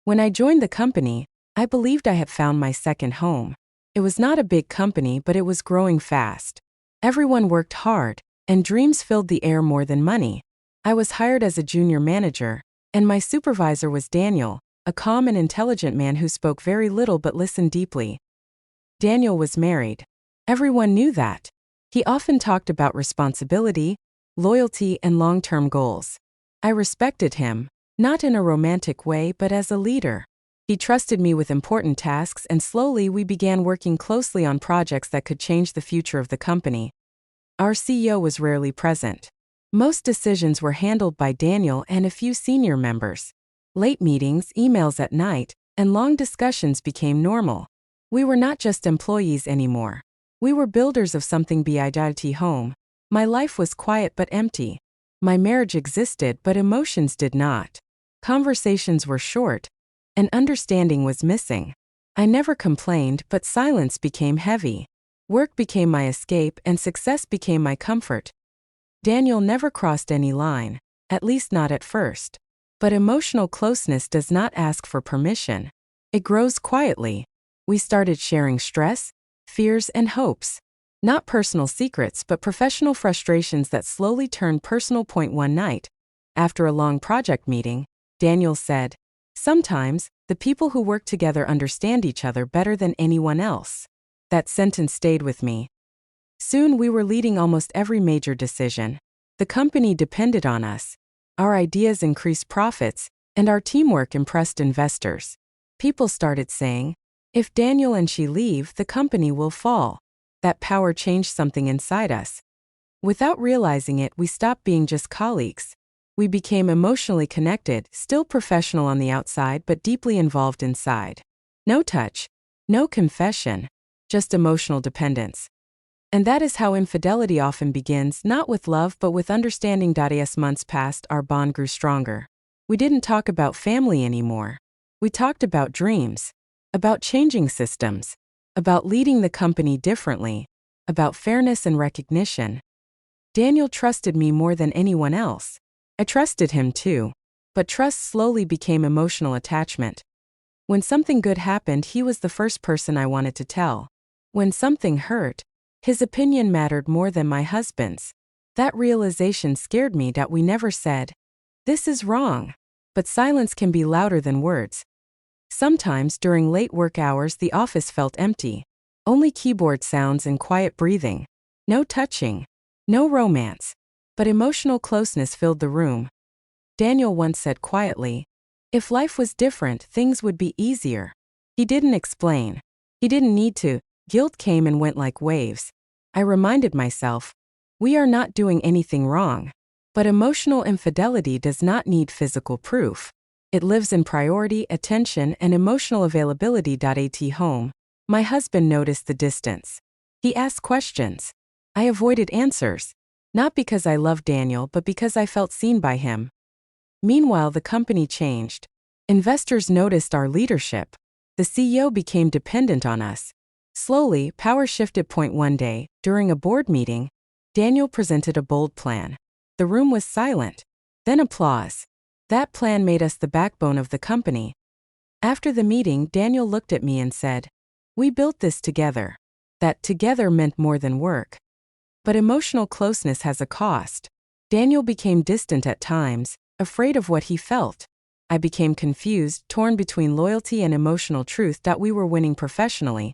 When I joined the company, I believed I had found my second home. It was not a big company, but it was growing fast. Everyone worked hard, and dreams filled the air more than money. I was hired as a junior manager, and my supervisor was Daniel, a calm and intelligent man who spoke very little but listened deeply. Daniel was married. Everyone knew that. He often talked about responsibility, loyalty, and long-term goals. I respected him, not in a romantic way but as a leader. He trusted me with important tasks, and slowly we began working closely on projects that could change the future of the company. Our CEO was rarely present. Most decisions were handled by Daniel and a few senior members. Late meetings, emails at night, and long discussions became normal. We were not just employees anymore. We were builders of something beyond home. My life was quiet but empty. My marriage existed but emotions did not. Conversations were short, and understanding was missing. I never complained, but silence became heavy. Work became my escape and success became my comfort. Daniel never crossed any line, at least not at first. But emotional closeness does not ask for permission. It grows quietly. We started sharing stress, fears, and hopes. Not personal secrets, but professional frustrations that slowly turned personal. One night, after a long project meeting, Daniel said, "Sometimes, the people who work together understand each other better than anyone else." That sentence stayed with me. Soon we were leading almost every major decision. The company depended on us. Our ideas increased profits, and our teamwork impressed investors. People started saying, "If Daniel and she leave, the company will fall." That power changed something inside us. Without realizing it, we stopped being just colleagues. We became emotionally connected, still professional on the outside but deeply involved inside. No touch, no confession, just emotional dependence. And that is how infidelity often begins, not with love but with understanding. As months passed, our bond grew stronger. We didn't talk about family anymore. We talked about dreams, about changing systems, about leading the company differently, about fairness and recognition. Daniel trusted me more than anyone else. I trusted him too, but trust slowly became emotional attachment. When something good happened, he was the first person I wanted to tell. When something hurt, his opinion mattered more than my husband's. That realization scared me that we never said, "This is wrong." But silence can be louder than words. Sometimes during late work hours the office felt empty. Only keyboard sounds and quiet breathing. No touching. No romance. But emotional closeness filled the room. Daniel once said quietly, "If life was different, things would be easier." He didn't explain. He didn't need to. Guilt came and went like waves. I reminded myself, we are not doing anything wrong. But emotional infidelity does not need physical proof. It lives in priority, attention, and emotional availability. At home, my husband noticed the distance. He asked questions. I avoided answers. Not because I loved Daniel, but because I felt seen by him. Meanwhile, the company changed. Investors noticed our leadership. The CEO became dependent on us. Slowly, power shifted. One day, during a board meeting, Daniel presented a bold plan. The room was silent. Then applause. That plan made us the backbone of the company. After the meeting, Daniel looked at me and said, "We built this together." That together meant more than work. But emotional closeness has a cost. Daniel became distant at times, afraid of what he felt. I became confused, torn between loyalty and emotional truth. That we were winning professionally,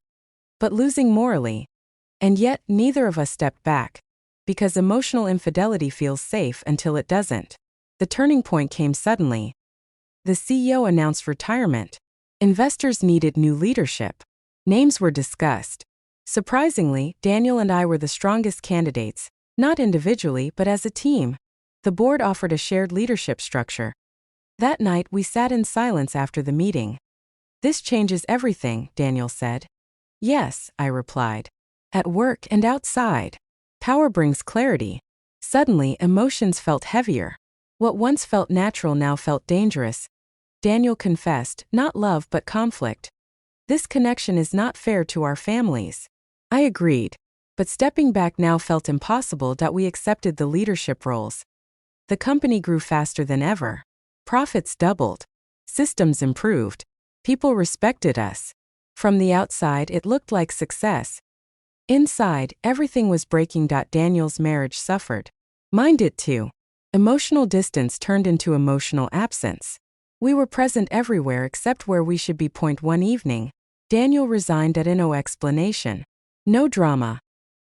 but losing morally. And yet, neither of us stepped back. Because emotional infidelity feels safe until it doesn't. The turning point came suddenly. The CEO announced retirement. Investors needed new leadership. Names were discussed. Surprisingly, Daniel and I were the strongest candidates, not individually but as a team. The board offered a shared leadership structure. That night, we sat in silence after the meeting. "This changes everything," Daniel said. "Yes," I replied. "At work and outside. Power brings clarity." Suddenly, emotions felt heavier. What once felt natural now felt dangerous. Daniel confessed, not love but conflict. "This connection is not fair to our families." I agreed, but stepping back now felt impossible. We accepted the leadership roles. The company grew faster than ever. Profits doubled. Systems improved. People respected us. From the outside, it looked like success. Inside, everything was breaking. Daniel's marriage suffered. Mine did too. Emotional distance turned into emotional absence. We were present everywhere except where we should be. One evening, Daniel resigned at no explanation. No drama.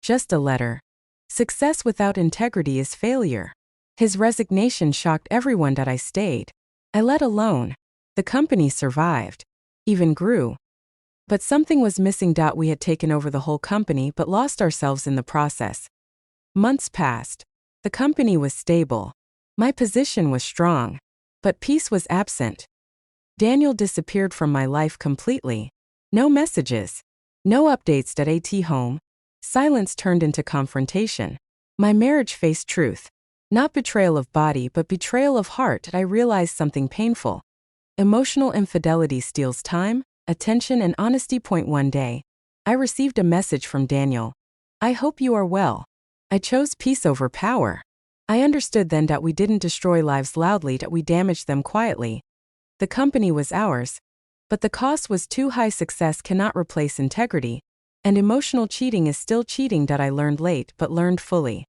Just a letter. Success without integrity is failure. His resignation shocked everyone. I stayed. I let alone. The company survived. Even grew. But something was missing. We had taken over the whole company but lost ourselves in the process. Months passed. The company was stable. My position was strong. But peace was absent. Daniel disappeared from my life completely. No messages. No updates. At home. Silence turned into confrontation. My marriage faced truth. Not betrayal of body but betrayal of heart. I realized something painful. Emotional infidelity steals time, attention and honesty. One day, I received a message from Daniel. I hope you are well. I chose peace over power. I understood then that we didn't destroy lives loudly, that we damaged them quietly. The company was ours, but the cost was too high. Success cannot replace integrity, and emotional cheating is still cheating. I learned late but learned fully.